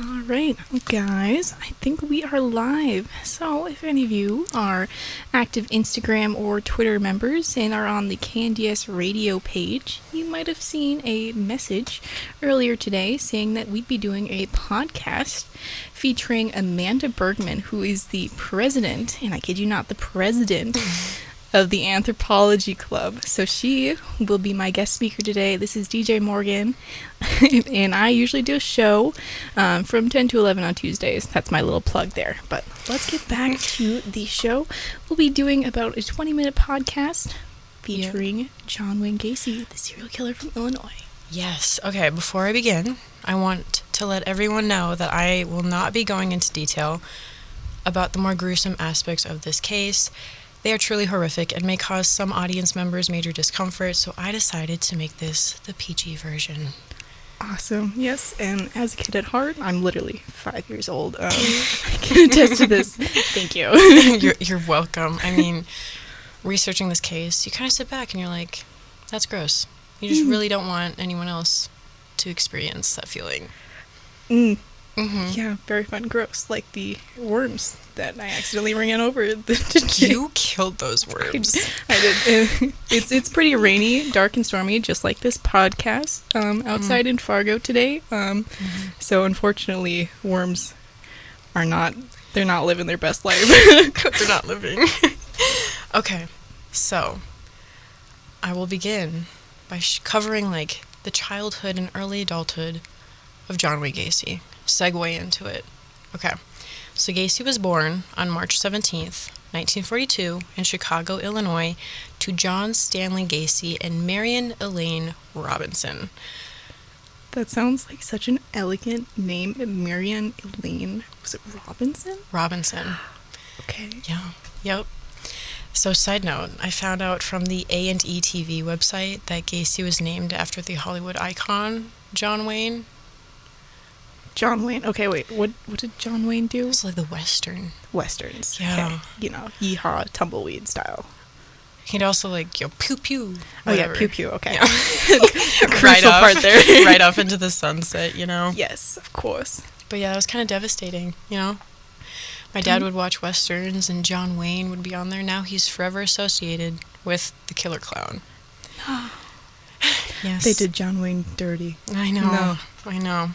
All right, guys, I think we are live. So, if any of you are active Instagram or Twitter members and are on the KNDS radio page, you might have seen a message earlier today saying that we'd be doing a podcast featuring Amanda Bergman, who is the president, and I kid you not, the president of the Anthropology Club. So she will be my guest speaker today. This is DJ Morgan, and I usually do a show from 10 to 11 on Tuesdays. That's my little plug there. But let's get back to the show. We'll be doing about a 20-minute podcast featuring John Wayne Gacy, the serial killer from Illinois. Yes. Okay, before I begin, I want to let everyone know that I will not be going into detail about the more gruesome aspects of this case. They are truly horrific and may cause some audience members major discomfort, so I decided to make this the PG version. Awesome. Yes, and as a kid at heart, I'm literally 5 years old. I can attest to this. Thank you. You're welcome. I mean, researching this case, you kind of sit back and you're like, that's gross. You just really don't want anyone else to experience that feeling. Yeah, very fun. Gross. Like the worms that I accidentally ran over. You killed those worms. I did. It's pretty rainy, dark, and stormy, just like this podcast outside in Fargo today. So unfortunately, worms are they're not living their best life. They're not living. Okay, so I will begin by covering like the childhood and early adulthood of John Wayne Gacy. Segue into it. Okay, so Gacy was born on March 17th, 1942 in Chicago, Illinois, to John Stanley Gacy and Marion Elaine Robinson. That sounds like such an elegant name. Marion Elaine. Was it Robinson? Robinson. Okay. Yeah. Yep. So, side note, I found out from the A&E TV website that Gacy was named after the Hollywood icon, John Wayne. John Wayne. Okay, wait. What did John Wayne do? It's like the Westerns. Yeah. Okay. You know, yeehaw, tumbleweed style. He'd also like, pew pew. Oh yeah, pew pew. Okay. Yeah. Crucial part there. Right off into the sunset, Yes, of course. But yeah, it was kind of devastating, My dad would watch Westerns and John Wayne would be on there. Now he's forever associated with the killer clown. Yes. They did John Wayne dirty. I know. I know.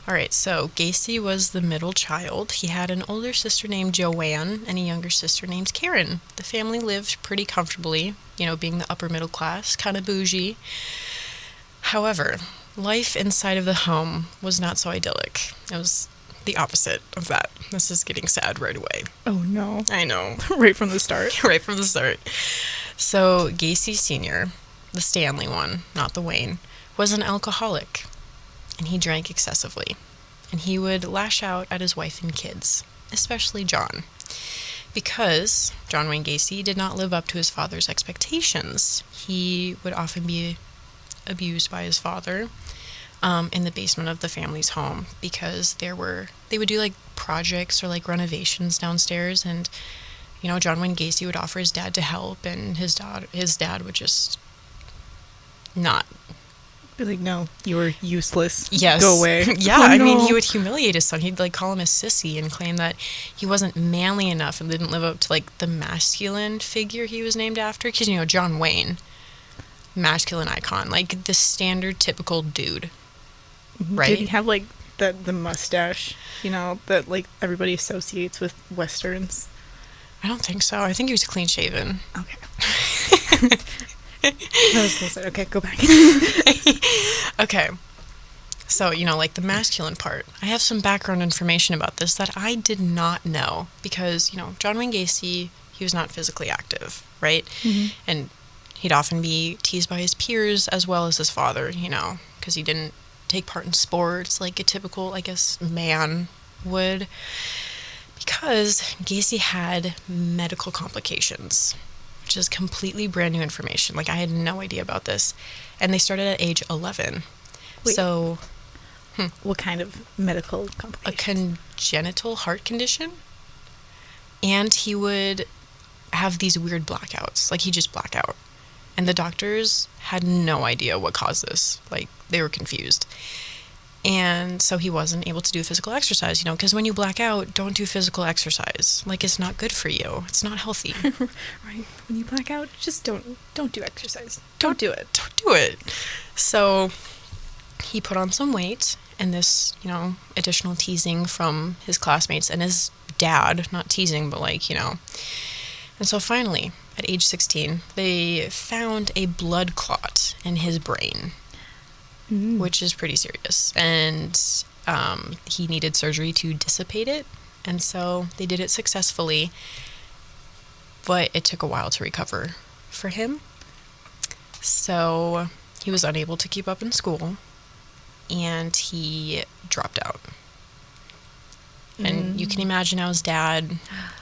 All right, so Gacy was the middle child. He had an older sister named Joanne and a younger sister named Karen. The family lived pretty comfortably, being the upper middle class, kind of bougie. However, life inside of the home was not so idyllic. It was the opposite of that. This is getting sad right away. Oh, no. I know. Right from the start. Right from the start. So Gacy Sr., the Stanley one, not the Wayne, was an alcoholic. And he drank excessively. And he would lash out at his wife and kids, especially John. Because John Wayne Gacy did not live up to his father's expectations. He would often be abused by his father in the basement of the family's home because they would do like projects or like renovations downstairs, and John Wayne Gacy would offer his dad to help, and his dad would just not be like, no, you were useless. Yes. Go away. Yeah, oh, I no. mean, he would humiliate his son. He'd like call him a sissy and claim that he wasn't manly enough and didn't live up to like the masculine figure he was named after. Because John Wayne, masculine icon, like the standard typical dude, right? Did he have like the mustache, that like everybody associates with Westerns? I don't think so. I think he was clean shaven. Okay. Okay, go back. Okay. So, like the masculine part. I have some background information about this that I did not know because, John Wayne Gacy, he was not physically active, right? Mm-hmm. And he'd often be teased by his peers as well as his father, because he didn't take part in sports like a typical, I guess, man would. Because Gacy had medical complications, which is completely brand new information. Like, I had no idea about this. And they started at age 11. Wait, so... What kind of medical complications? A congenital heart condition. And he would have these weird blackouts. Like, he'd just black out. And the doctors had no idea what caused this. Like, they were confused. And so he wasn't able to do physical exercise, because when you black out, don't do physical exercise. Like, it's not good for you. It's not healthy. Right. When you black out, just don't do exercise. Don't do it. Don't do it. So he put on some weight, and this, additional teasing from his classmates and his dad, not teasing, but And so finally, at age 16, they found a blood clot in his brain. Which is pretty serious. And he needed surgery to dissipate it. And so they did it successfully. But it took a while to recover for him. So he was unable to keep up in school. And he dropped out. And you can imagine how his dad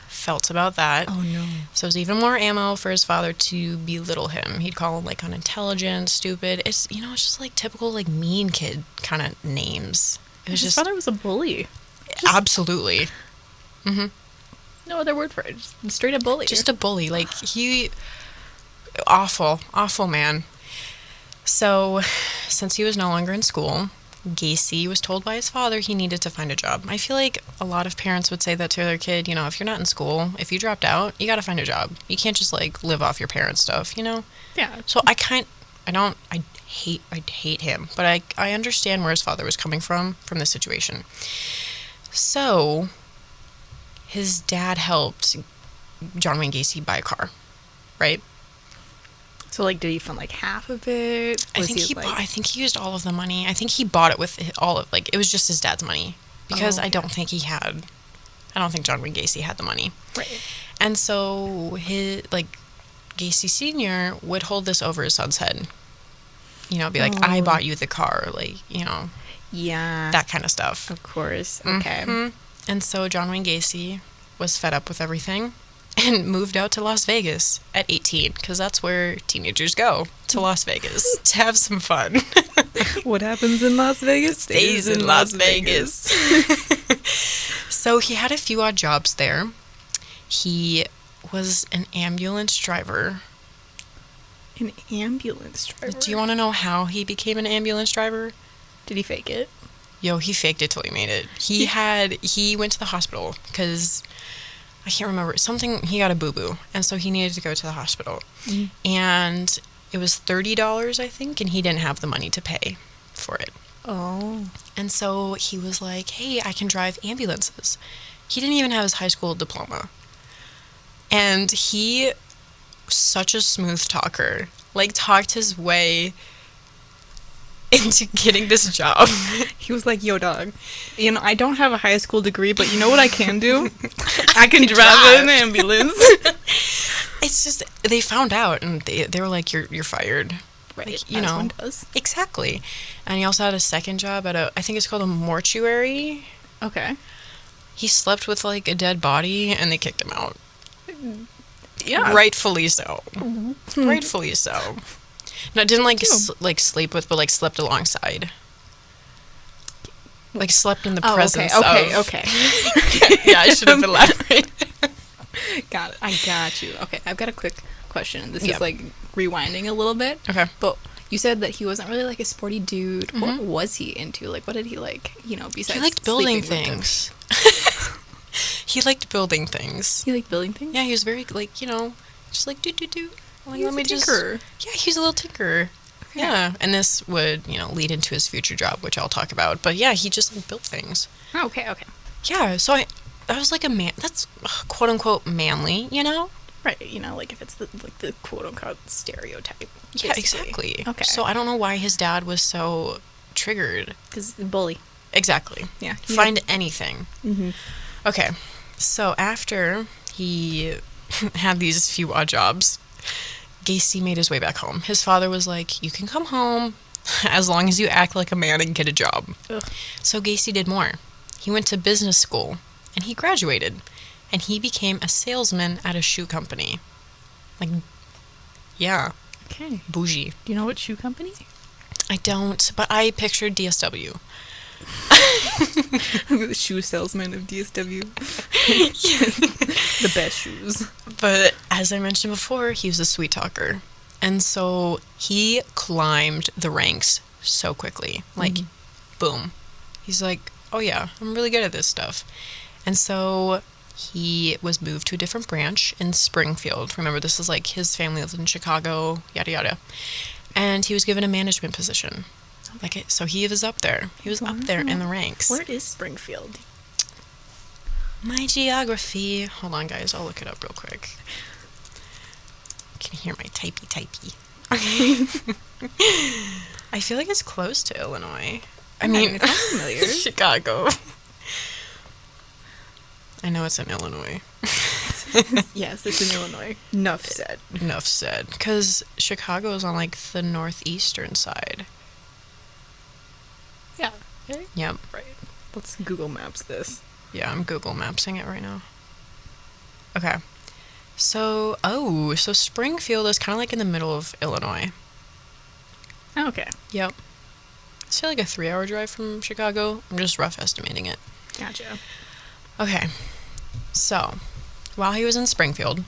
felt about that. Oh, no. So it was even more ammo for his father to belittle him. He'd call him, unintelligent, stupid. It's, it's just, typical, mean kid kind of names. It was His just... father was a bully. Absolutely. Mm-hmm. No other word for it. Just straight up bully. Just a bully. He... Awful man. So, since he was no longer in school, Gacy was told by his father he needed to find a job. I feel like a lot of parents would say that to their kid, if you're not in school, if you dropped out, you gotta find a job. You can't just, live off your parents' stuff, Yeah. So I hate him, but I understand where his father was coming from this situation. So, his dad helped John Wayne Gacy buy a car, right? So, did he fund, half of it? I think he used all of the money. I think he bought it with all of, it was just his dad's money. Because I don't think John Wayne Gacy had the money. Right. And so, Gacy Sr. would hold this over his son's head. Be like, I bought you the car, Yeah. that kind of stuff. Of course. Okay. Mm-hmm. And so, John Wayne Gacy was fed up with everything and moved out to Las Vegas at 18, because that's where teenagers go, to Las Vegas, to have some fun. What happens in Las Vegas Stays in Las Vegas. So he had a few odd jobs there. He was an ambulance driver. An ambulance driver? Do you want to know how he became an ambulance driver? Did he fake it? Yo, he faked it till he made it. He went to the hospital because... I can't remember, he got a boo-boo, and so he needed to go to the hospital. And it was $30, I think, and he didn't have the money to pay for it. Oh. And so he was like, hey, I can drive ambulances. He didn't even have his high school diploma. And he was such a smooth talker, talked his way into getting this job. He was like, yo, dog, I don't have a high school degree, but you know what I can do? I can drive an ambulance. It's just, they found out, and they were like, you're fired. Right, one does. Exactly. And he also had a second job at I think it's called a mortuary. Okay. He slept with, a dead body, and they kicked him out. Yeah. Rightfully so. Rightfully so. No, didn't sleep with, but slept alongside. Slept in the presence of. Okay. Yeah, I should have elaborated. Got it. I got you. Okay, I've got a quick question. This is rewinding a little bit. Okay. But you said that he wasn't really a sporty dude. Mm-hmm. What was he into? What did he like? Besides he liked building things. He liked building things. He liked building things? Yeah, he was very just do. Let me tinker. Yeah, he's a little tinkerer. Okay. Yeah, and this would, lead into his future job, which I'll talk about. But yeah, he just built things. Oh, okay. Yeah, so that was a man. That's quote unquote manly, Right, if it's the quote unquote stereotype. Yeah, exactly. Okay. So I don't know why his dad was so triggered. Because bully. Exactly. Yeah. Find anything. Mm-hmm. Okay, so after he had these few odd jobs, Gacy made his way back home. His father was like, you can come home as long as you act like a man and get a job. Ugh. So Gacy did more. He went to business school, and he graduated, and he became a salesman at a shoe company. Yeah. Okay. Bougie. Do you know what shoe company? I don't, but I pictured DSW. The shoe salesman of DSW. The best shoes. But as I mentioned before, he was a sweet talker. And so he climbed the ranks so quickly. Boom. He's like, oh yeah, I'm really good at this stuff. And so he was moved to a different branch in Springfield. Remember, this is like his family lives in Chicago, yada yada. And he was given a management position. Like, so he was up there. He was up there in the ranks. Where is Springfield? My geography. Hold on, guys. I'll look it up real quick. You can hear my typey. I feel like it's close to Illinois. I mean, it sounds familiar. Chicago. I know it's in Illinois. Yes, it's in Illinois. Enough said. Enough said. Because Chicago is on, like, the northeastern side. Yeah. Right? Yep. Right. Let's Google Maps this. Yeah, I'm Google Mapsing it right now. Okay. So Springfield is kind of like in the middle of Illinois. Oh, okay. Yep. It's like a 3-hour drive from Chicago. I'm just rough estimating it. Gotcha. Okay. So, while he was in Springfield,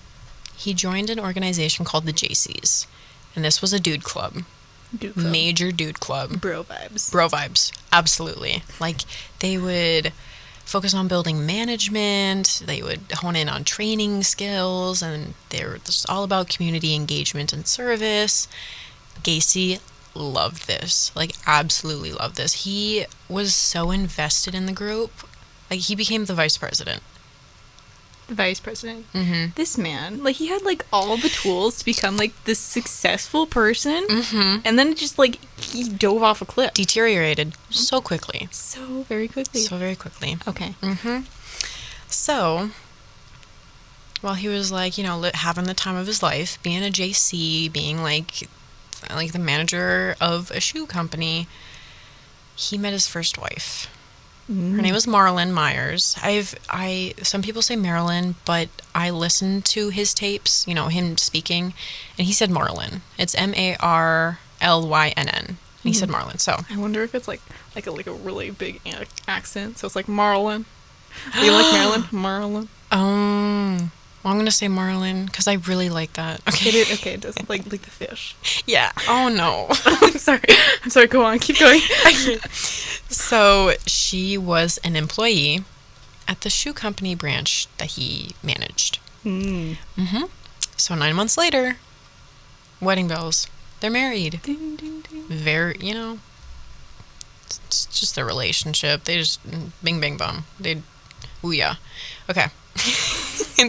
he joined an organization called the Jaycees. And this was a dude club. Dude club. Major dude club. Bro vibes. Bro vibes. Absolutely. Like, they would focus on building management. They would hone in on training skills. And they were just all about community engagement and service. Gacy loved this. Like, absolutely loved this. He was so invested in the group. Like, he became the vice president. The vice president. Mm-hmm. This man, like, he had, like, all the tools to become, like, this successful person. Mm-hmm. And then it just, like, he dove off a cliff. Deteriorated so quickly. So very quickly. So very quickly. Okay. Mm-hmm. So, while he was, like, you know, having the time of his life, being a JC, being, like the manager of a shoe company, he met his first wife. Her name was Marlon Myers. Some people say Marilyn, but I listened to his tapes, you know, him speaking, and he said Marlon. It's Marlynn. And he said Marlon. So I wonder if it's like a really big accent. So it's like Marlon. Do you like Marilyn? Marlon. Well, I'm gonna say Marlon because I really like that. Okay. It doesn't like the fish. Yeah. Oh no. I'm sorry. Go on. Keep going. So she was an employee at the shoe company branch that he managed. Mm-hmm. So 9 months later, wedding bells. They're married. Ding, ding, ding. Very, you know, it's just their relationship. They just bing, bang, bum. Ooh, yeah. Okay.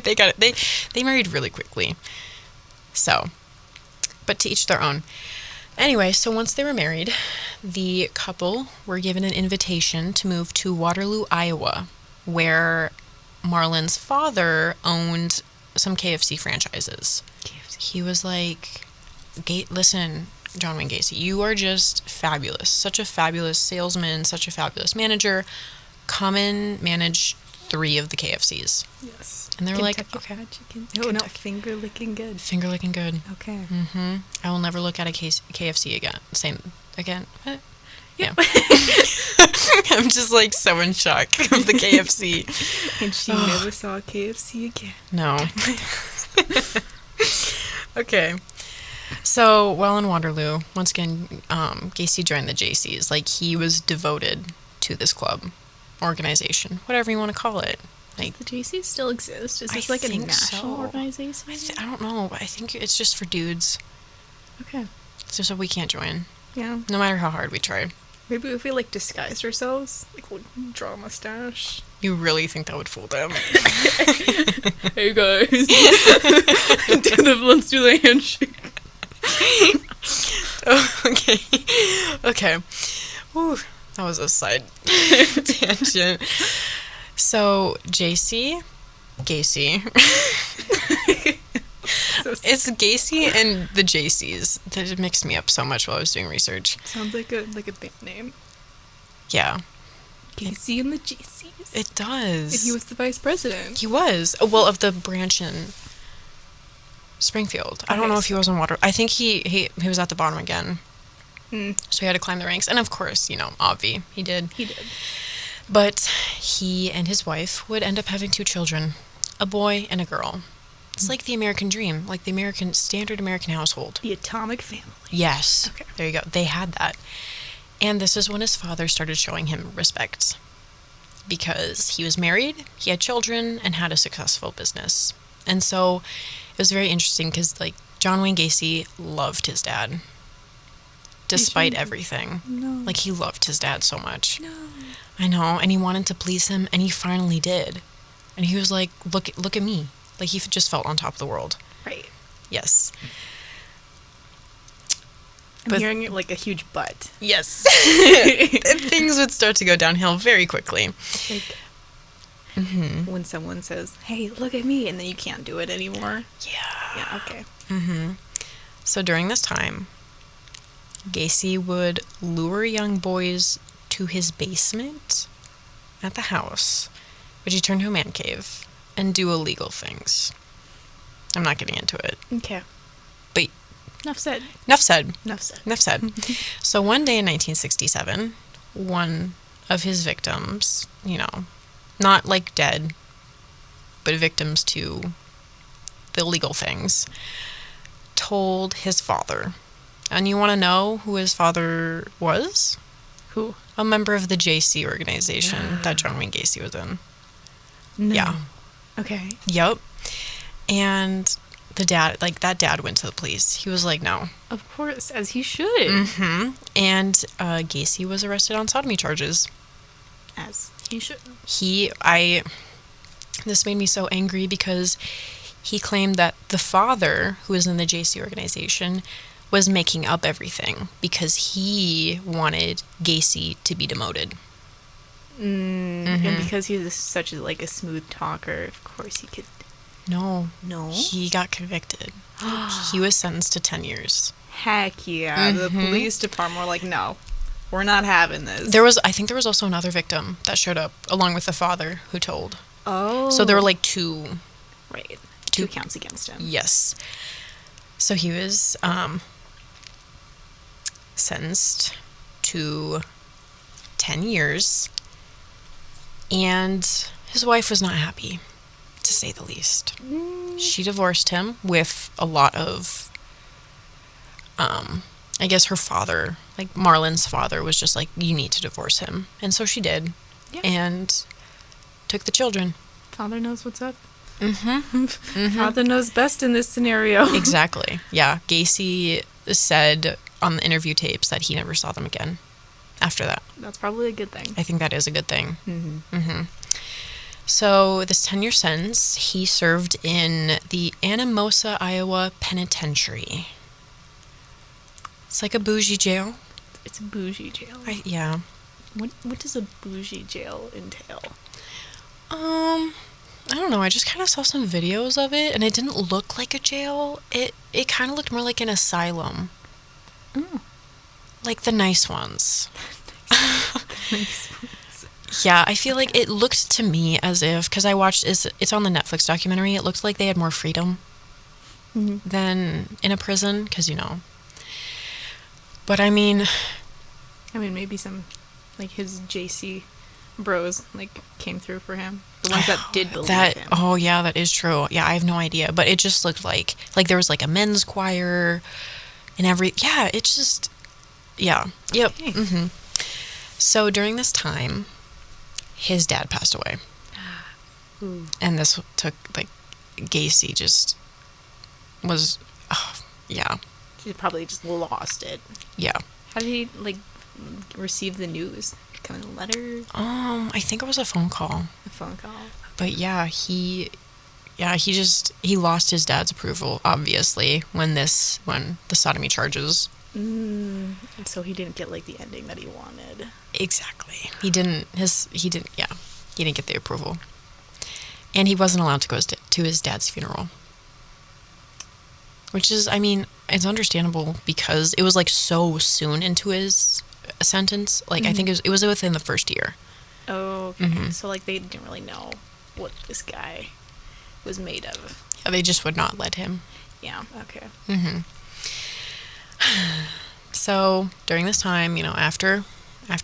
They got it. They married really quickly. So, but to each their own. Anyway, so once they were married, the couple were given an invitation to move to Waterloo, Iowa, where Marlon's father owned some KFC franchises. He was like, listen, John Wayne Gacy, you are just fabulous. Such a fabulous salesman, such a fabulous manager. Come and manage 3 of the KFCs. Yes. And they were like, Kentucky okay. Fried Chicken. Oh, no, finger licking good. Finger licking good. Okay. Mm-hmm. I will never look at a KFC again. Again. What? Yeah. I'm just like so in shock of the KFC. And she never saw a KFC again. No. Okay. So, while in Waterloo, once again, Gacy joined the Jaycees. Like, he was devoted to this club, organization, whatever you want to call it. Like, Does the JCs still exist? Is this like a national organization? I don't know, but I think it's just for dudes. Okay. It's just so we can't join, Yeah. no matter how hard we try. Maybe if we like disguised ourselves, like we'll draw a mustache. You really think that would fool them? Hey guys, let's do the handshake. Oh, okay. Whew, that was a side tangent. So, Gacy. It's Gacy and the Jaycees. That mixed me up so much while I was doing research. Sounds like a band name. Yeah. Gacy and the JCs. It does. And he was the vice president. He was. Well, of the branch in Springfield. I don't know if he was on Water. I think he was at the bottom again. So he had to climb the ranks. And of course, you know, obvi, he did. He did. But he and his wife would end up having 2 children, a boy and a girl. It's like the American dream, like the standard American household. The atomic family. Yes. Okay. There you go. They had that. And this is when his father started showing him respect, because he was married, he had children, and had a successful business. And so it was very interesting because, like, John Wayne Gacy loved his dad, despite everything. No. Like, he loved his dad so much. No. I know, and he wanted to please him, and he finally did. And he was like, look at me. Like, he just felt on top of the world. Right. Yes. I'm hearing it like a huge butt. Yes. Things would start to go downhill very quickly. Like when someone says, "Hey, look at me," and then you can't do it anymore. Yeah. Yeah, okay. So during this time, Gacy would lure young boys to his basement at the house, which he turned to a man cave, and do illegal things. I'm not getting into it. Okay. But Enough said. enough said. Enough said. Enough said. So one day in 1967, one of his victims, you know, not like dead, but victims to the illegal things, told his father. And you want to know who his father was? Who? A member of the JC organization that John Wayne Gacy was in. No. Yeah. Okay. Yep. And the dad, like, that dad went to the police. He was like, no. Of course, as he should. Mm-hmm. And Gacy was arrested on sodomy charges. As he should. This made me so angry because he claimed that the father, who was in the JC organization, was making up everything because he wanted Gacy to be demoted. And because he was such a smooth talker, of course he could. No. No? He got convicted. He was sentenced to 10 years. Heck yeah. The police department were like, no, we're not having this. I think there was also another victim that showed up along with the father who told. Oh. So there were like two. Right. Two counts against him. Yes. So he was sentenced to 10 years. And his wife was not happy, to say the least. She divorced him with a lot of, I guess her father, like Marlon's father, was just like, you need to divorce him. And so she did. Yeah. And took the children. Father knows what's up. Father knows best in this scenario. Exactly. Yeah. Gacy said on the interview tapes that he never saw them again after that. That's probably a good thing. I think that is a good thing. So this 10-year sentence, he served in the Anamosa, Iowa Penitentiary. It's like a bougie jail. It's a bougie jail. Yeah. What does a bougie jail entail? I don't know. I just kind of saw some videos of it, and it didn't look like a jail. It kind of looked more like an asylum. Like the nice ones. Yeah, I feel like it looked to me as if, because I watched, it's on the Netflix documentary, it looked like they had more freedom than in a prison, because, you know. But I mean, maybe some, like, his JC bros, like, came through for him. The ones that did believe him. Oh, yeah, that is true. Yeah, I have no idea. But it just looked like there was, like, a men's choir and yeah, it just, yeah. Yep. Okay. So during this time, his dad passed away. Ooh. And this took, like, Gacy just was, yeah. He probably just lost it. Yeah. How did he, like, receive the news? Come in a letter? I think it was a phone call. A phone call? But yeah, he lost his dad's approval, obviously, when the sodomy charges. And so he didn't get, like, the ending that he wanted. Exactly. He didn't get the approval. And he wasn't allowed to go to his dad's funeral. Which is, it's understandable because it was, like, so soon into his sentence. Like, I think it was within the first year. Oh, okay. So, like, they didn't really know what this guy was made of. Yeah, they just would not let him. Yeah, okay. So, during this time, after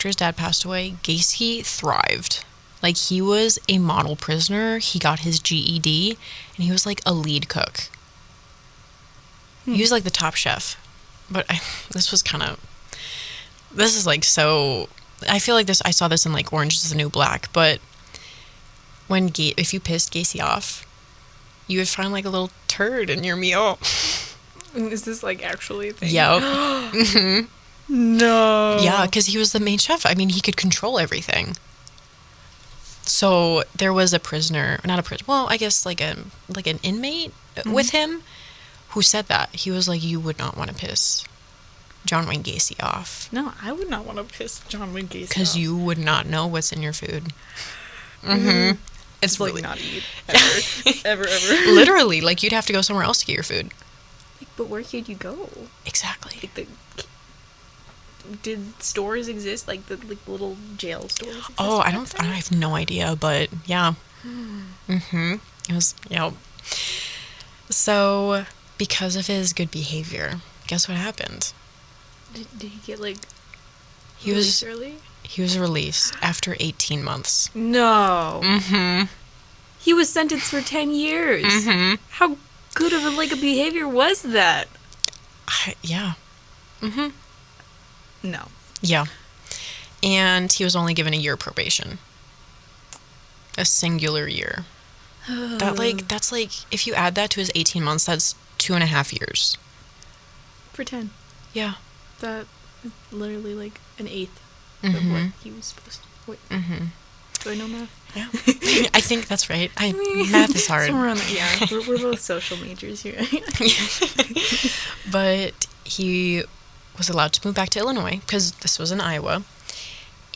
his dad passed away, Gacy thrived. Like, he was a model prisoner. He got his GED, and he was, like, a lead cook. He was, like, the top chef. But this was kind of this is like so. I feel like this. I saw this in like Orange is the New Black, but if you pissed Gacy off, you would find like a little turd in your meal. Is this like actually a thing? Yep. Mm-hmm. No. Yeah, because he was the main chef. I mean, he could control everything. So there was a prisoner, not a prisoner. Well, I guess like an inmate with him, who said that he was like, you would not want to piss John Wayne Gacy off. No, I would not want to piss John Wayne Gacy off. Because you would not know what's in your food. Mm-hmm. It's like really not eat ever. ever. Literally, like you'd have to go somewhere else to get your food. Like, but where could you go? Exactly. Like did stores exist? Like the little jail stores? Exist I have no idea, but yeah. Mm-hmm. It was, So, because of his good behavior, guess what happened? Did he get like he was early? He was released after 18 months. No. Mm-hmm. He was sentenced for 10 years. Mm-hmm. How good of a behavior was that? Yeah. Mm-hmm. No. Yeah. And he was only given a year probation. A singular year. That's like, if you add that to his 18 months, that's 2.5 years. For 10. Yeah. That is literally like an eighth of what he was supposed to. Wait. Mm-hmm. Do I know math? Yeah. I think that's right. Math is hard. Somewhere on that, yeah. We're both social majors here. But he was allowed to move back to Illinois because this was in Iowa.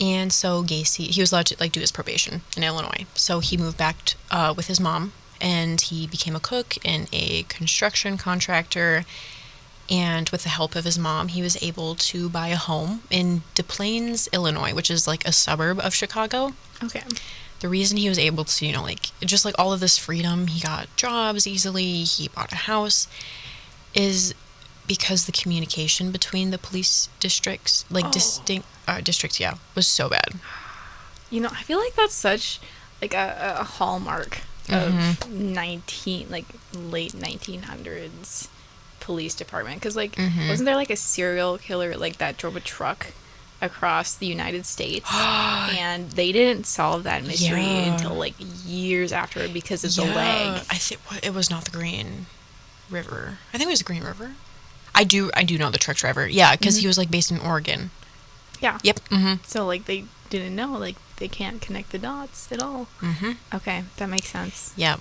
And so he was allowed to do his probation in Illinois. So he moved back with his mom, and he became a cook and a construction contractor. And with the help of his mom, he was able to buy a home in Des Plaines, Illinois, which is like a suburb of Chicago. Okay. The reason he was able to, just like all of this freedom, he got jobs easily, he bought a house, is because the communication between the police districts, districts, was so bad. I feel like that's such a hallmark of late 1900s police department, because wasn't there a serial killer that drove a truck across the United States and they didn't solve that mystery until years afterward because of the leg. I think it was not the Green River. I think it was the Green River. I do know the truck driver. Yeah, because he was based in Oregon. Yeah. Yep. Mm-hmm. So they didn't know, they can't connect the dots at all. Mm-hmm. Okay, that makes sense. Yeah.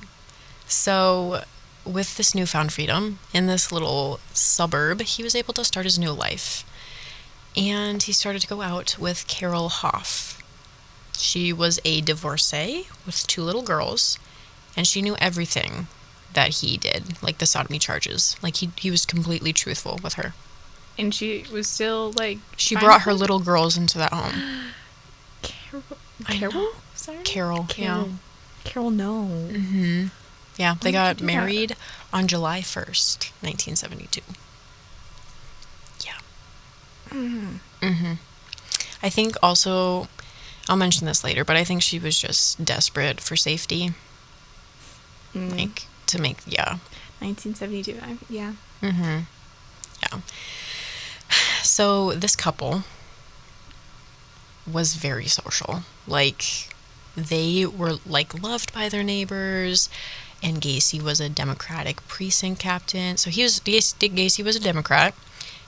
So with this newfound freedom in this little suburb, he was able to start his new life. And he started to go out with Carol Hoff. She was a divorcee with 2 little girls, and she knew everything that he did, the sodomy charges. He was completely truthful with her. And she was still she brought her little girls into that home. Carol? Sorry? Carol, yeah. Carol, no. Mm-hmm. Yeah, they got married on July 1st, 1972. Yeah. Mm-hmm. I think also, I'll mention this later, but I think she was just desperate for safety. To make, 1972, yeah. Mm-hmm. Yeah. So this couple was very social. They were loved by their neighbors, and Gacy was a Democratic precinct captain. So Gacy was a Democrat,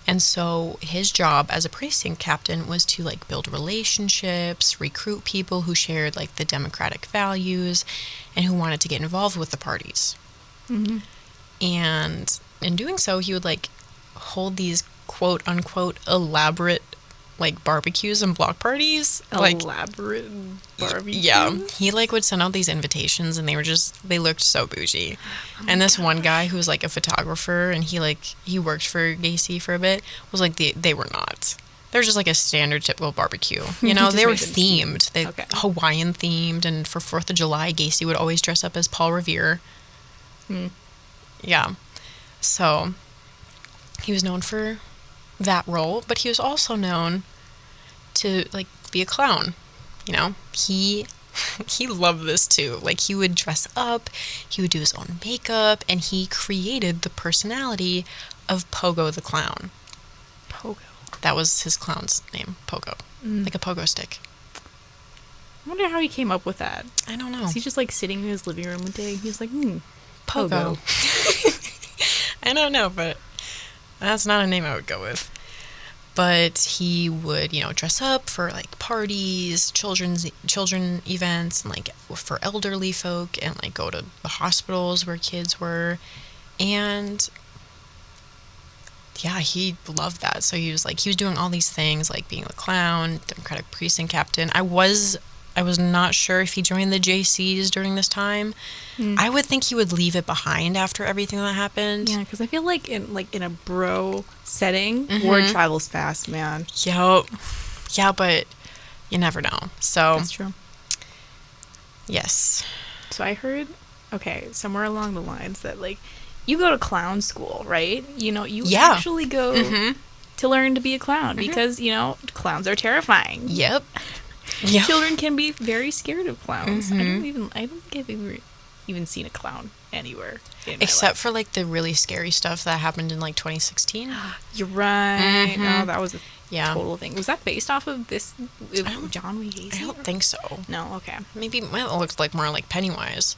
and so his job as a precinct captain was to build relationships, recruit people who shared the Democratic values, and who wanted to get involved with the parties. Mm-hmm. And in doing so, he would hold these quote unquote elaborate barbecues and block parties. Elaborate barbecues? Yeah. He would send out these invitations, and they looked so bougie. And this one guy who was a photographer, and he worked for Gacy for a bit, was they were not. They're just a standard typical barbecue. They were themed. Hawaiian themed, and for 4th of July, Gacy would always dress up as Paul Revere. Yeah. So he was known for that role, but he was also known to be a clown. He loved this too. He would dress up, he would do his own makeup, and he created the personality of Pogo the Clown. Pogo. That was his clown's name, Pogo. Like a pogo stick. I wonder how he came up with that. I don't know. Is he just like sitting in his living room one day? He's like, Pogo. I don't know, but that's not a name I would go with. But he would, dress up for like parties, children events, and like for elderly folk, and like go to the hospitals where kids were. And yeah, he loved that. So he was doing all these things, like being a clown, Democratic precinct captain. I was not sure if he joined the JCs during this time. I would think he would leave it behind after everything that happened. Yeah, because I feel like in a bro setting, word travels fast, man. Yup. Yeah, but you never know. So That's true. Yes. So I heard, somewhere along the lines that like you go to clown school, right? You actually go to learn to be a clown because clowns are terrifying. Yep. Yeah. Children can be very scared of clowns. I don't think I've even seen a clown anywhere in my Except life. for like the really scary stuff that happened in like 2016. You're right. No, that was a Yeah. total thing. Was that based off of this John Wayne Gacy? I don't think so. No, okay. Maybe it looked like more like Pennywise.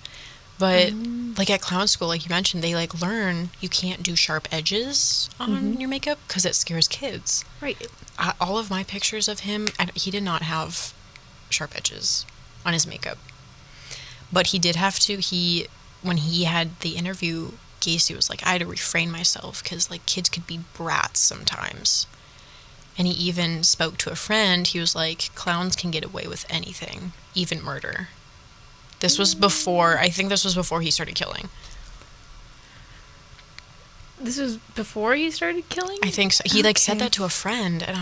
But like at clown school, like you mentioned, they like learn you can't do sharp edges on your makeup because it scares kids. Right. All of my pictures of him, he did not have sharp edges on his makeup. But he did have to, when he had the interview, Gacy was like, I had to refrain myself because like kids could be brats sometimes. And he even spoke to a friend. He was like, clowns can get away with anything, even murder. I think this was before he started killing. This was before he started killing? I think so. He like said that to a friend, and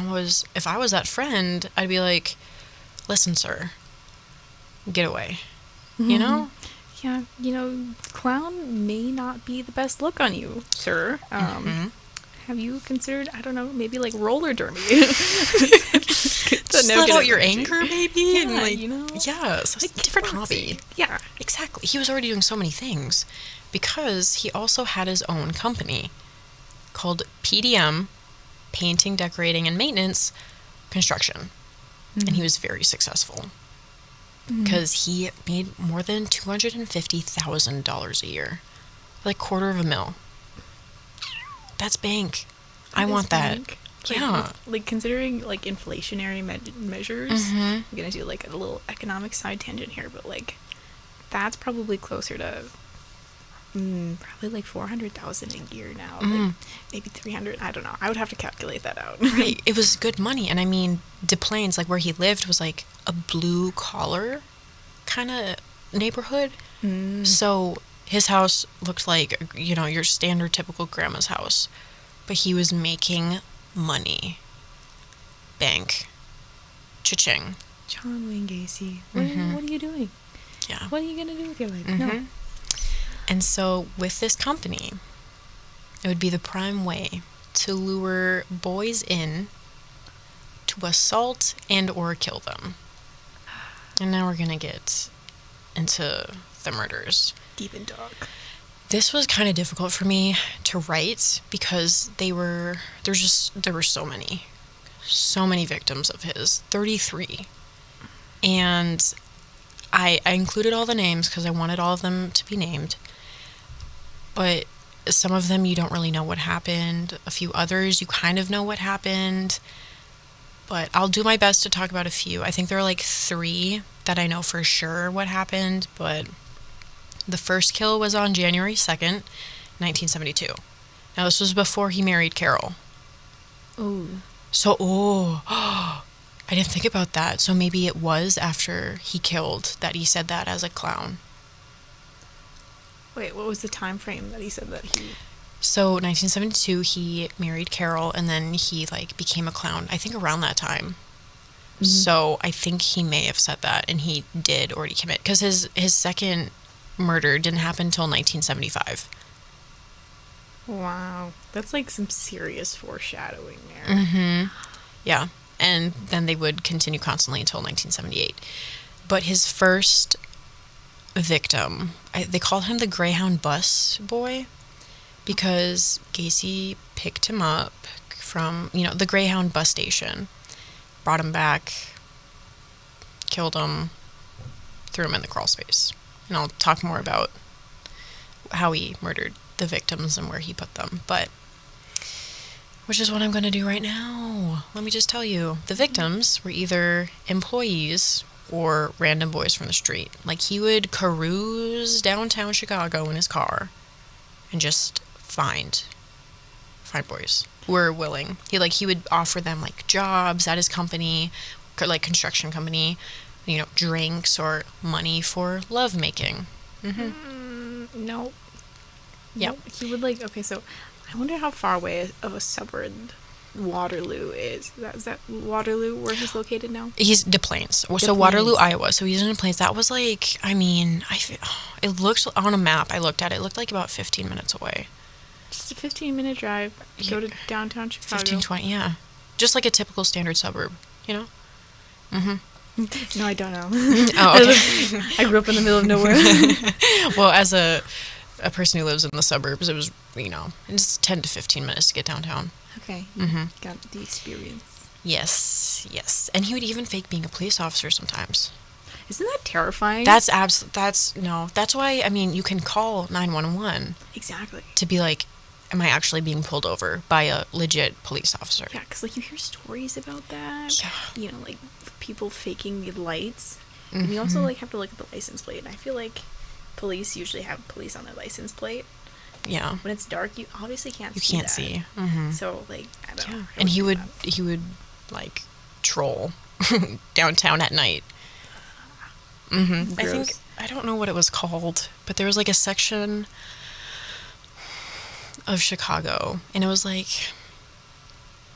if I was that friend, I'd be like, listen, sir, get away. You know? Yeah, clown may not be the best look on you, sir. Have you considered, I don't know, maybe like roller derby? Just let out your anger, maybe? Yeah, and like, yeah, it's a different hobby. Yeah. Exactly. He was already doing so many things because he also had his own company called PDM, Painting, Decorating, and Maintenance Construction. And he was very successful because he made more than $250,000 a year, like $250,000. That's bank. I want that. Yeah. Like considering like inflationary measures, I'm gonna do like a little economic side tangent here, but like that's probably closer to probably like 400,000 a year now, like maybe 300. I don't know. I would have to calculate that out. Right. It was good money, and I mean, Des Plaines, like where he lived, was like a blue collar kind of neighborhood. So his house looked like your standard typical grandma's house, but he was making money. Bank. Cha-ching. John Wayne Gacy. What are you doing? Yeah. What are you gonna do with your life? No. And so with this company, it would be the prime way to lure boys in to assault and or kill them. And now we're going to get into the murders. Deep and dark. This was kind of difficult for me to write because there were so many victims of his, 33. And I included all the names because I wanted all of them to be named. But some of them you don't really know what happened. A few others you kind of know what happened. But I'll do my best to talk about a few. I think there are like 3 that I know for sure what happened. But the first kill was on January 2nd, 1972. Now this was before he married Carol. Ooh. So, I didn't think about that. So maybe it was after he killed that he said that as a clown. Wait, what was the time frame that he said that he... So 1972, he married Carol, and then he like became a clown, I think around that time. So I think he may have said that, and he did already commit. Because his second murder didn't happen until 1975. Wow. That's like some serious foreshadowing there. Yeah. And then they would continue constantly until 1978. But his first victim, they called him the Greyhound Bus Boy because Gacy picked him up from, the Greyhound bus station. Brought him back, killed him, threw him in the crawl space. And I'll talk more about how he murdered the victims and where he put them. But, which is what I'm going to do right now. Let me just tell you. The victims were either employees or random boys from the street. Like, he would carouse downtown Chicago in his car and just find boys who were willing. He would offer them, like, jobs at his company, like, construction company, drinks or money for lovemaking. No. Yeah. Nope. He would, like, okay, so I wonder how far away of a suburb Waterloo is. Is that Waterloo where he's located now? He's Des Plaines. So Plaines. Waterloo, Iowa. So he's in Des Plaines. That was like, it looked on a map I looked at, it looked like about 15 minutes away. Just a 15-minute drive. Go to downtown Chicago. 15, 20, yeah. Just like a typical standard suburb, Mm-hmm. No, I don't know. Oh, okay. I grew up in the middle of nowhere. Well, as a person who lives in the suburbs, it was, it's 10 to 15 minutes to get downtown. Okay. Mm-hmm. Got the experience. Yes. And he would even fake being a police officer sometimes. Isn't that terrifying? That's why, you can call 911. Exactly. To be like, am I actually being pulled over by a legit police officer? Yeah, because, like, you hear stories about that. Yeah. Like, people faking the lights. Mm-hmm. And you also, like, have to look at the license plate. And I feel like police usually have police on their license plate. Yeah. When it's dark, you obviously can't see. You can't see. Mm-hmm. So, like, I don't know. And he would, like, troll downtown at night. Mm-hmm. I don't know what it was called, but there was, like, a section of Chicago, and it was, like,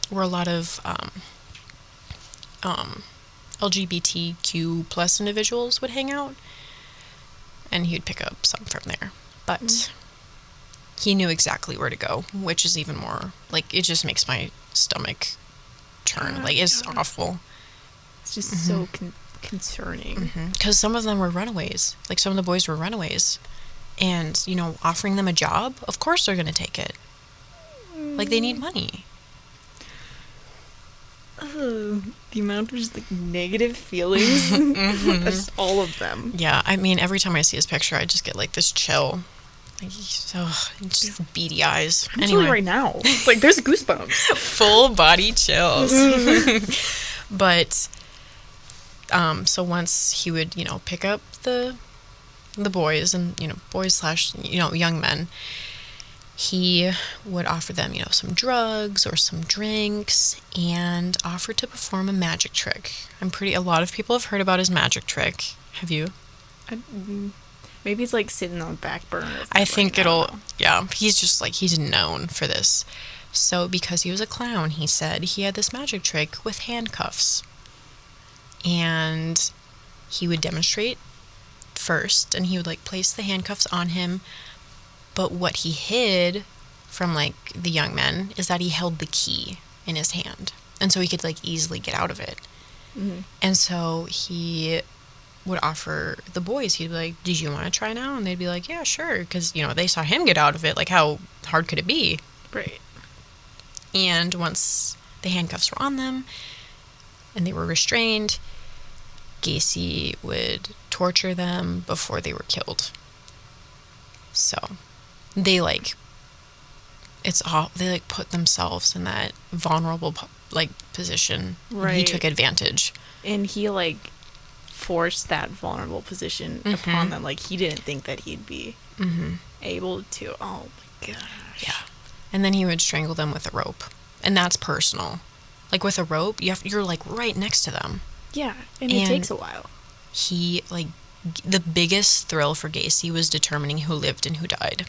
where a lot of LGBTQ plus individuals would hang out, and he would pick up some from there. But he knew exactly where to go, which is even more, like, it just makes my stomach turn. Like, it's awful. It's just so concerning. Because some of them were runaways. Like, some of the boys were runaways. And, offering them a job, of course they're going to take it. Like, they need money. The amount of just, like, negative feelings. That's all of them. Yeah, every time I see his picture, I just get, like, this chill. Like, just beady eyes. I'm chilling right now. Like, there's goosebumps. Full body chills. But, so once he would, pick up the boys and, boys / young men, he would offer them, some drugs or some drinks and offer to perform a magic trick. A lot of people have heard about his magic trick. Have you? Maybe it's, like, sitting on the back burner. I think he's just, like, he's known for this. So, because he was a clown, he said he had this magic trick with handcuffs. And he would demonstrate first, and he would, like, place the handcuffs on him. But what he hid from, like, the young men is that he held the key in his hand. And so he could, like, easily get out of it. Mm-hmm. And so he would offer the boys, he'd be like, did you want to try now? And they'd be like, yeah, sure. Because, they saw him get out of it. Like, how hard could it be? Right. And once the handcuffs were on them and they were restrained, Gacy would torture them before they were killed. So they, like, they put themselves in that vulnerable, like, position. Right. He took advantage. And he, like, forced that vulnerable position upon them. Like, he didn't think that he'd be able to. Oh my gosh. Yeah. And then he would strangle them with a rope. And that's personal. Like, with a rope, you're, like, right next to them. Yeah, and it takes a while. He, like, the biggest thrill for Gacy was determining who lived and who died.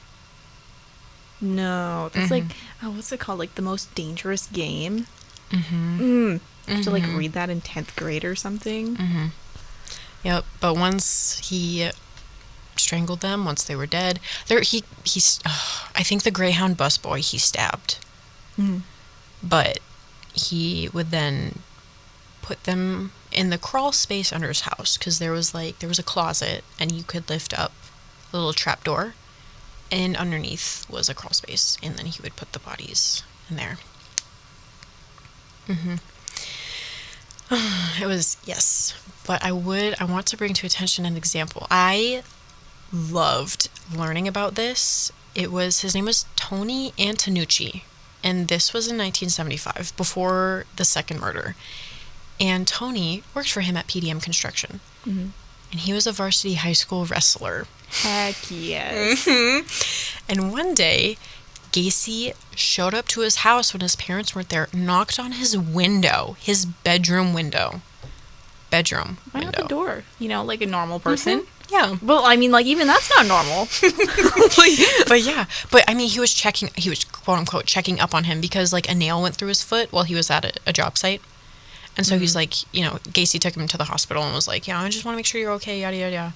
No, that's like, what's it called? Like, the most dangerous game? I have to, like, read that in 10th grade or something. Yep, but once he strangled them, once they were dead, I think the Greyhound busboy he stabbed. But he would then put them in the crawl space under his house, because there was a closet, and you could lift up a little trap door, and underneath was a crawl space, and then he would put the bodies in there. It was, yes. But I want to bring to attention an example. I loved learning about this. His name was Tony Antonucci, and this was in 1975, before the second murder. And Tony worked for him at PDM Construction. Mm-hmm. And he was a varsity high school wrestler. Heck yes. And one day, Gacy showed up to his house when his parents weren't there, knocked on his window, his bedroom window. Why not the door? You know, like a normal person. Mm-hmm. Yeah. Well, I mean, like, even that's not normal. But I mean, he was quote unquote checking up on him because like a nail went through his foot while he was at a job site. And so he's like, you know, Gacy took him to the hospital and was like, yeah, I just want to make sure you're okay, yada, yada, yada.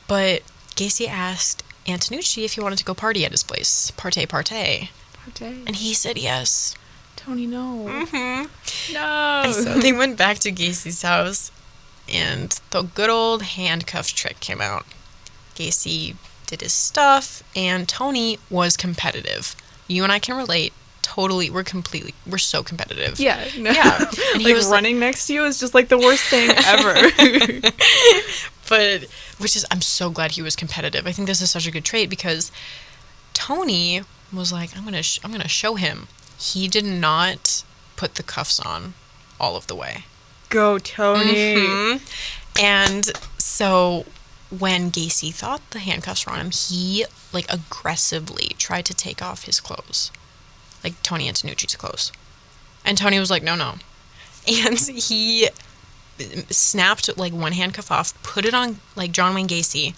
But Gacy asked Antonucci if he wanted to go party at his place. Partay. And he said yes. Tony, no. Mm-hmm. No. And so they went back to Gacy's house, and the good old handcuff trick came out. Gacy did his stuff, and Tony was competitive. You and I can relate. Totally, we're so competitive. Yeah. No. Yeah. And he was running next to you is just like the worst thing ever. But, I'm so glad he was competitive. I think this is such a good trait because Tony was like, I'm gonna show him. He did not put the cuffs on all of the way. Go, Tony. Mm-hmm. And so when Gacy thought the handcuffs were on him, he like aggressively tried to take off his clothes. Like Tony Antonucci's clothes. And Tony was like, no. And he snapped like one handcuff off, put it on like John Wayne Gacy,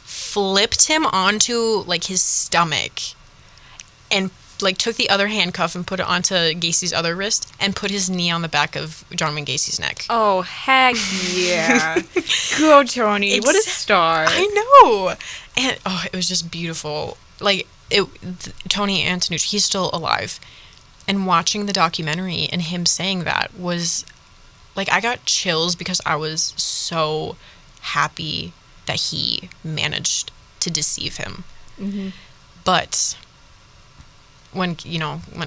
flipped him onto like his stomach, and like took the other handcuff and put it onto Gacy's other wrist and put his knee on the back of John Wayne Gacy's neck. Oh, heck yeah. Go, Tony. What a star. I know. And it was just beautiful. Like Tony Antonucci, he's still alive. And watching the documentary and him saying that was like, I got chills because I was so happy that he managed to deceive him. Mm-hmm. But when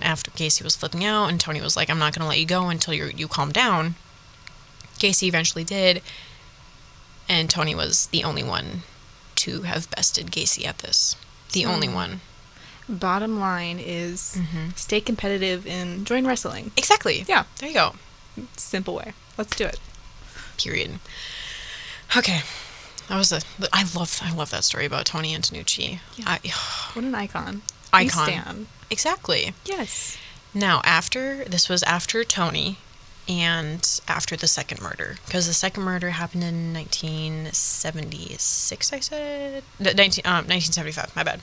after Gacy was flipping out and Tony was like, I'm not going to let you go until you calm down, Gacy eventually did. And Tony was the only one to have bested Gacy at this. The only one. Bottom line is stay competitive and join wrestling. Exactly. Yeah. There you go. Simple way. Let's do it. Period. Okay. I love that story about Tony Antonucci. Yeah. What an icon. Icon. We stand. Exactly. Yes. Now, this was after Tony and after the second murder, because the second murder happened in 1976, I said? 1975, my bad.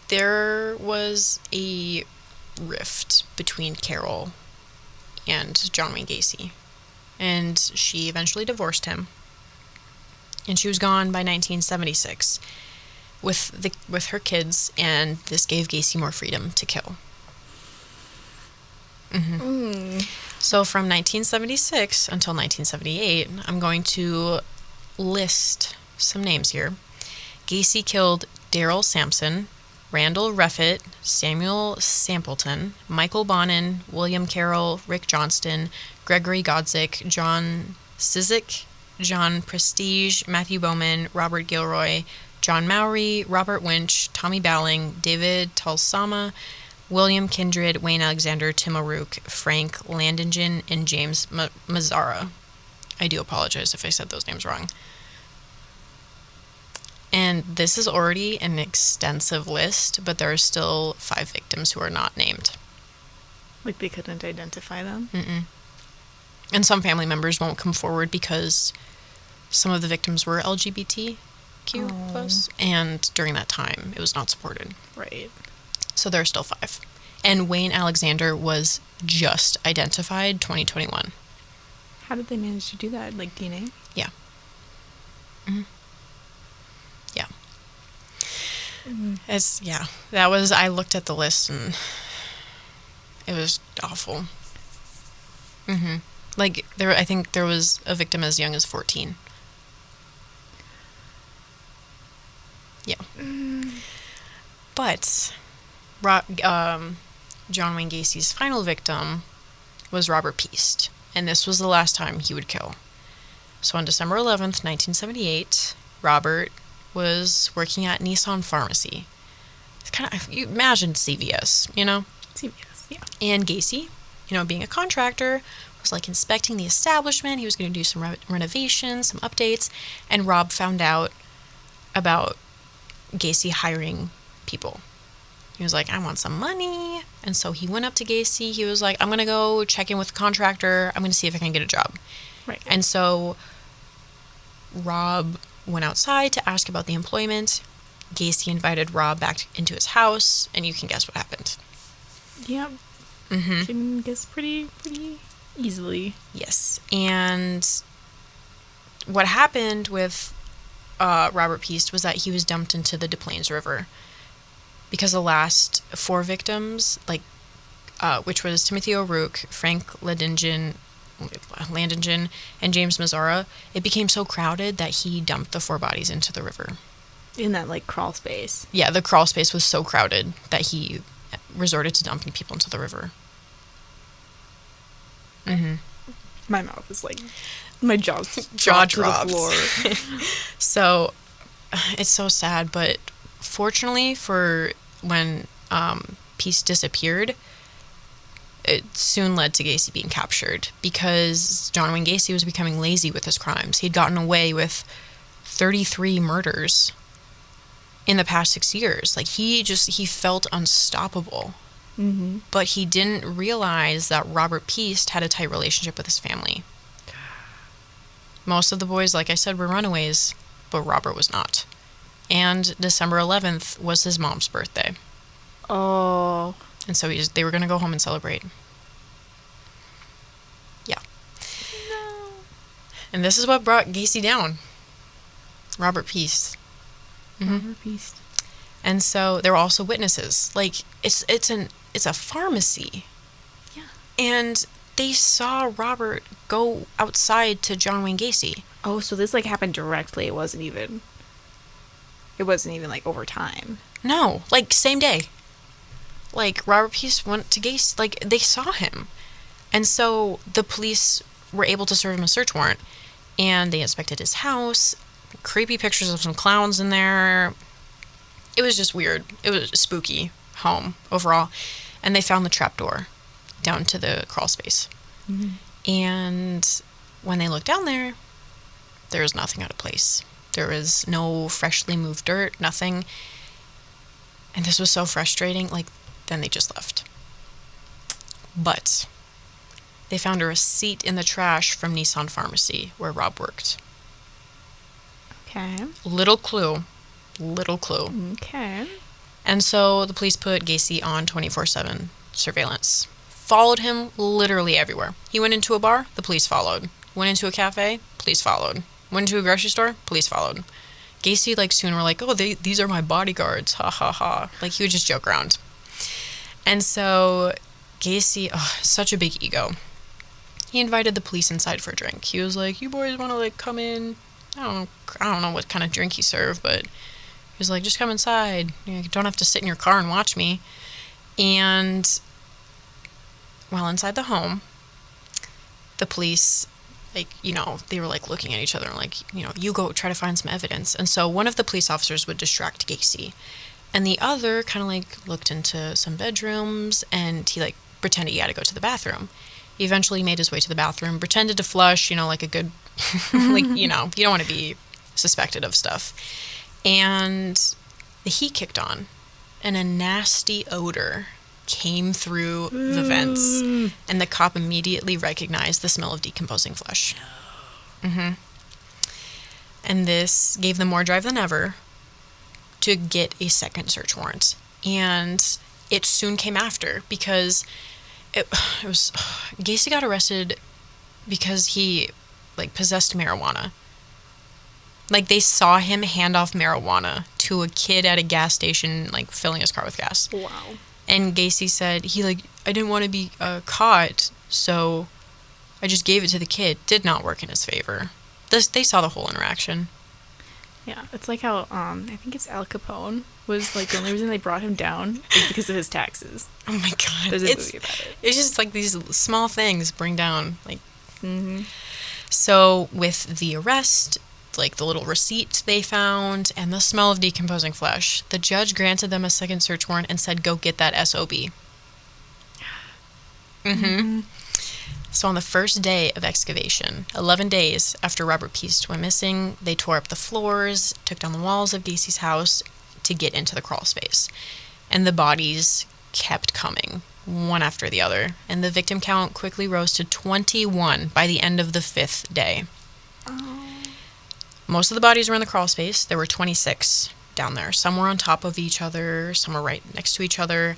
There was a rift between Carol and John Wayne Gacy, and she eventually divorced him, and she was gone by 1976 with her kids, and this gave Gacy more freedom to kill. So from 1976 until 1978, I'm going to list some names here. Gacy killed Darrell Sampson, Randall Reffett, Samuel Sampleton, Michael Bonin, William Carroll, Rick Johnston, Gregory Godzik, John Cizik, John Prestige, Matthew Bowman, Robert Gilroy, John Mowry, Robert Winch, Tommy Bowling, David Talsama, William Kindred, Wayne Alexander, Tim O'Rourke, Frank Landingen, and James Mazzara. I do apologize if I said those names wrong. And this is already an extensive list, but there are still 5 victims who are not named. Like they couldn't identify them? Mm-mm. And some family members won't come forward because some of the victims were LGBTQ+, and during that time, it was not supported. Right. So there are still 5. And Wayne Alexander was just identified 2021. How did they manage to do that? Like DNA? Yeah. Mm-hmm. Yeah. I looked at the list and it was awful. Like I think there was a victim as young as 14. Yeah. But John Wayne Gacy's final victim was Robert Piest, and this was the last time he would kill. So on December 11th, 1978, Robert was working at Nissan Pharmacy. It's kind of, you imagine CVS, you know? CBS, yeah. And Gacy, you know, being a contractor, was like inspecting the establishment. He was going to do some renovations, some updates, and Rob found out about Gacy hiring people. He was like, I want some money. And so he went up to Gacy. He was like, I'm going to go check in with the contractor. I'm going to see if I can get a job. Right. And so Rob went outside to ask about the employment. Gacy invited Rob back into his house, and you can guess what happened. Yep. Mm-hmm. Can guess pretty easily. Yes. And what happened with Robert Piest was that he was dumped into the Des Plaines River because the last 4 victims, which was Timothy O'Rourke, Frank Landingen, and James Mazzara, it became so crowded that he dumped the 4 bodies into the river. In that, crawl space. Yeah, the crawl space was so crowded that he resorted to dumping people into the river. Mm-hmm. My mouth is my jaw's Jaw dropped to the floor. So, it's so sad, but fortunately for when Piest disappeared, it soon led to Gacy being captured because John Wayne Gacy was becoming lazy with his crimes. He'd gotten away with 33 murders in the past 6 years. He felt unstoppable. Mm-hmm. But he didn't realize that Robert Piest had a tight relationship with his family. Most of the boys, like I said, were runaways, but Robert was not. And December 11th was his mom's birthday. Oh. And so they were going to go home and celebrate. Yeah. No. And this is what brought Gacy down. Robert Piest. Mm-hmm. Robert Piest. And so there were also witnesses. It's a pharmacy. Yeah. And they saw Robert go outside to John Wayne Gacy. Oh, so this happened directly. It wasn't even over time. No, same day. Robert Piest went to Gacy, they saw him. And so the police were able to serve him a search warrant. And they inspected his house. Creepy pictures of some clowns in there. It was just weird. It was a spooky home overall. And they found the trapdoor down to the crawl space. Mm-hmm. And when they looked down there was nothing out of place. There was no freshly moved dirt, nothing. And this was so frustrating. Then they just left. But they found a receipt in the trash from Nissan Pharmacy where Rob worked. Okay. Little clue. Okay. And so the police put Gacy on 24/7 surveillance. Followed him literally everywhere. He went into a bar, the police followed. Went into a cafe, police followed. Went into a grocery store, police followed. Gacy soon were oh, these are my bodyguards, ha ha ha. He would just joke around. And so Gacy, such a big ego. He invited the police inside for a drink. He was like, you boys want to come in? I don't know what kind of drink he served, but he was like, just come inside. You don't have to sit in your car and watch me. And while inside the home, the police, they were looking at each other and you go try to find some evidence. And so one of the police officers would distract Gacy. And the other kind of looked into some bedrooms and he pretended he had to go to the bathroom. He eventually made his way to the bathroom, pretended to flush, a good, you don't want to be suspected of stuff. And the heat kicked on and a nasty odor came through the vents. And the cop immediately recognized the smell of decomposing flesh. Mm-hmm. And this gave them more drive than ever to get a second search warrant. And it soon came after because it was Gacy got arrested because he possessed marijuana. They saw him hand off marijuana to a kid at a gas station filling his car with gas. Wow. And Gacy said I didn't want to be caught, so I just gave it to the kid. Did not work in his favor. They saw the whole interaction. Yeah, it's how I think it's Al Capone was like the only reason they brought him down is because of his taxes. Oh my god. There's a movie about it. It's just like these small things bring down like. Mm-hmm. So with the arrest, like the little receipt they found, and the smell of decomposing flesh, the judge granted them a second search warrant and said, "Go get that SOB." Mm-hmm. So on the first day of excavation, 11 days after Robert Piest went missing, they tore up the floors, took down the walls of Gacy's house to get into the crawl space. And the bodies kept coming, one after the other. And the victim count quickly rose to 21 by the end of the 5th day. Oh. Most of the bodies were in the crawl space. There were 26 down there. Some were on top of each other, some were right next to each other.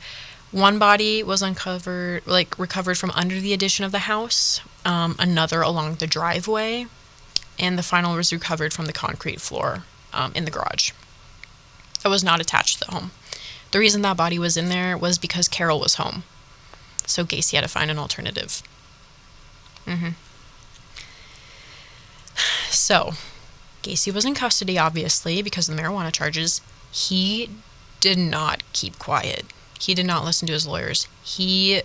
One body was recovered from under the addition of the house, another along the driveway, and the final was recovered from the concrete floor in the garage. It was not attached to the home. The reason that body was in there was because Carol was home, so Gacy had to find an alternative. So, Gacy was in custody, obviously, because of the marijuana charges. He did not keep quiet. He did not listen to his lawyers. He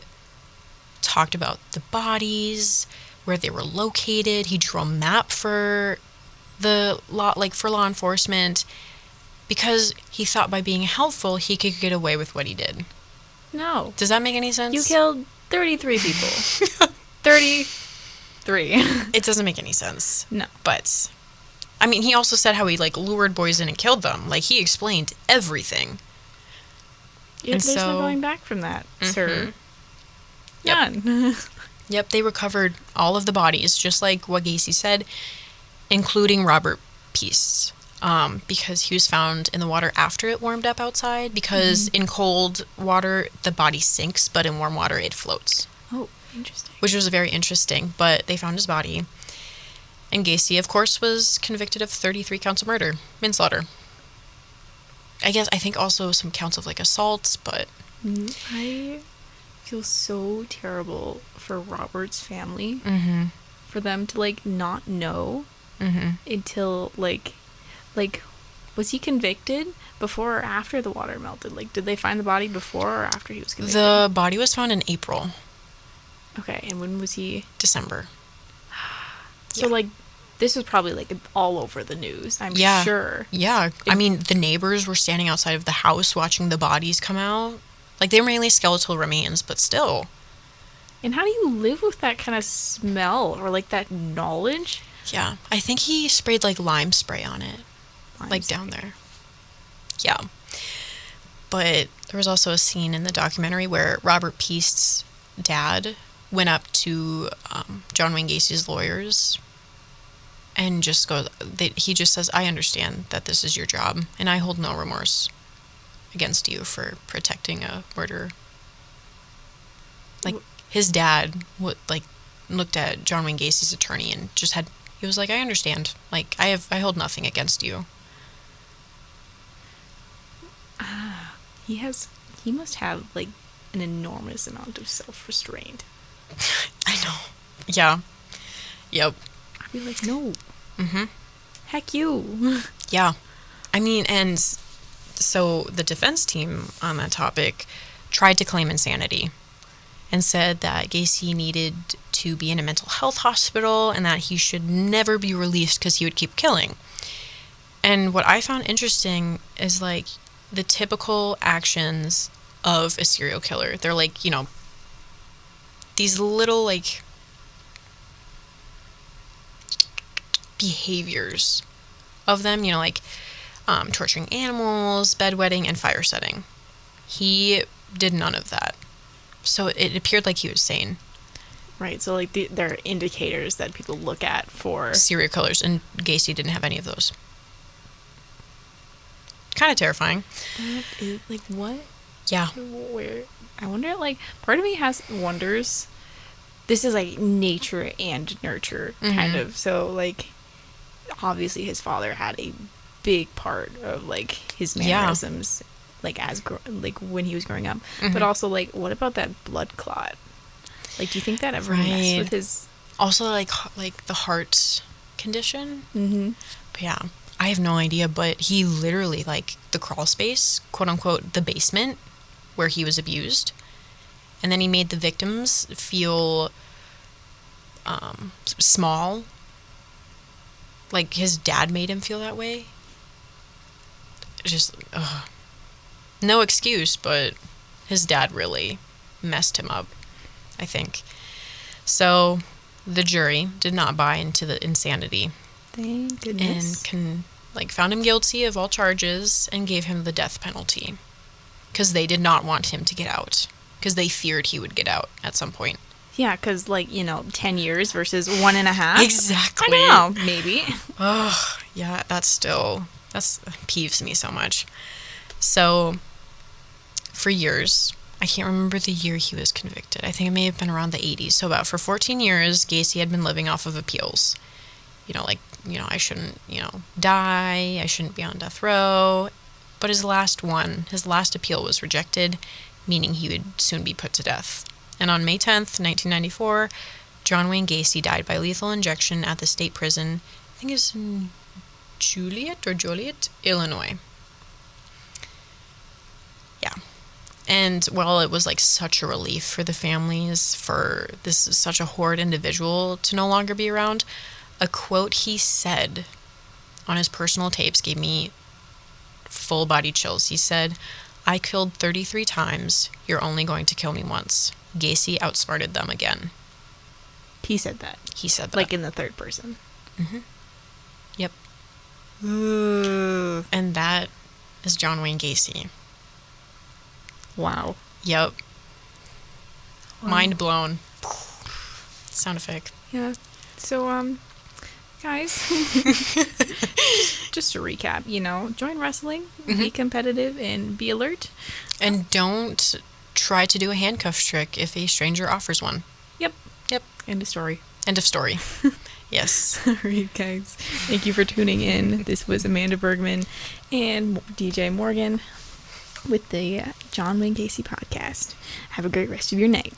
talked about the bodies, where they were located. He drew a map for law enforcement, because he thought by being helpful, he could get away with what he did. No. Does that make any sense? You killed 33 people. 33. It doesn't make any sense. No. But, I mean, he also said how he, lured boys in and killed them. He explained everything. Yeah, there's no going back from that, sir. Yep. None. Yep, they recovered all of the bodies, just like what Gacy said, including Robert Piest, because he was found in the water after it warmed up outside, because in cold water, the body sinks, but in warm water, it floats. Oh, interesting. Which was very interesting, but they found his body. And Gacy, of course, was convicted of 33 counts of murder, manslaughter. I think also some counts of assaults, but I feel so terrible for Robert's family, for them to not know until was he convicted before or after the water melted? Did they find the body before or after he was convicted? The body was found in April. Okay, and when was he? December. So this was probably all over the news, I'm sure. Yeah. I mean, the neighbors were standing outside of the house watching the bodies come out. They were mainly skeletal remains, but still. And how do you live with that kind of smell or that knowledge? Yeah. I think he sprayed lime spray on it. Down there. Yeah. But there was also a scene in the documentary where Robert Piest's dad went up to John Wayne Gacy's lawyers and just he just says, "I understand that this is your job, and I hold no remorse against you for protecting a murderer." His dad looked at John Wayne Gacy's attorney and he was like, "I understand. I hold nothing against you." He must have an enormous amount of self-restraint. I know. Yeah. Yep. I'd be like, no. Heck you. Yeah. I mean, and so the defense team on that topic tried to claim insanity and said that Gacy needed to be in a mental health hospital and that he should never be released because he would keep killing. And what I found interesting is the typical actions of a serial killer. They're these little behaviors of them, torturing animals, bedwetting, and fire setting. He did none of that. So it appeared like he was sane. Right, so there are indicators that people look at for serial killers, and Gacy didn't have any of those. Kind of terrifying. That is, what? Yeah. Where? I wonder, part of me wonders, this is, nature and nurture, kind of, so, obviously his father had a big part of, his mannerisms, when he was growing up, but also, what about that blood clot? Do you think that ever messed with his... Also, the heart condition? But yeah. I have no idea, but he literally, like, the crawl space, quote unquote, the basement where he was abused, and then he made the victims feel small. Like, his dad made him feel that way. Just, no excuse, but his dad really messed him up, I think. So the jury did not buy into the insanity. Thank goodness. And found him guilty of all charges and gave him the death penalty. Because they did not want him to get out. Because they feared he would get out at some point. Yeah, because, 10 years versus 1.5. Exactly. I don't know, maybe. Oh, yeah, that peeves me so much. So, for years, I can't remember the year he was convicted. I think it may have been around the 80s. So for 14 years, Gacy had been living off of appeals. I shouldn't, die. I shouldn't be on death row. But his last appeal was rejected, meaning he would soon be put to death. And on May 10th, 1994, John Wayne Gacy died by lethal injection at the state prison. I think it's in Joliet, Illinois. Yeah. And while it was such a relief for the families, for this such a horrid individual to no longer be around, a quote he said on his personal tapes gave me full body chills. He said, "I killed 33 times. You're only going to kill me once." Gacy outsmarted them again. He said that. He said that. In the third person. Mm-hmm. Yep. Ooh. And that is John Wayne Gacy. Wow. Yep. Wow. Mind blown. Sound effect. Yeah. So, guys, just to recap, join wrestling, be competitive, and be alert. And don't try to do a handcuff trick if a stranger offers one. Yep. Yep. End of story. End of story. Yes. All right, guys. Thank you for tuning in. This was Amanda Bergman and DJ Morgan with the John Wayne Gacy podcast. Have a great rest of your night.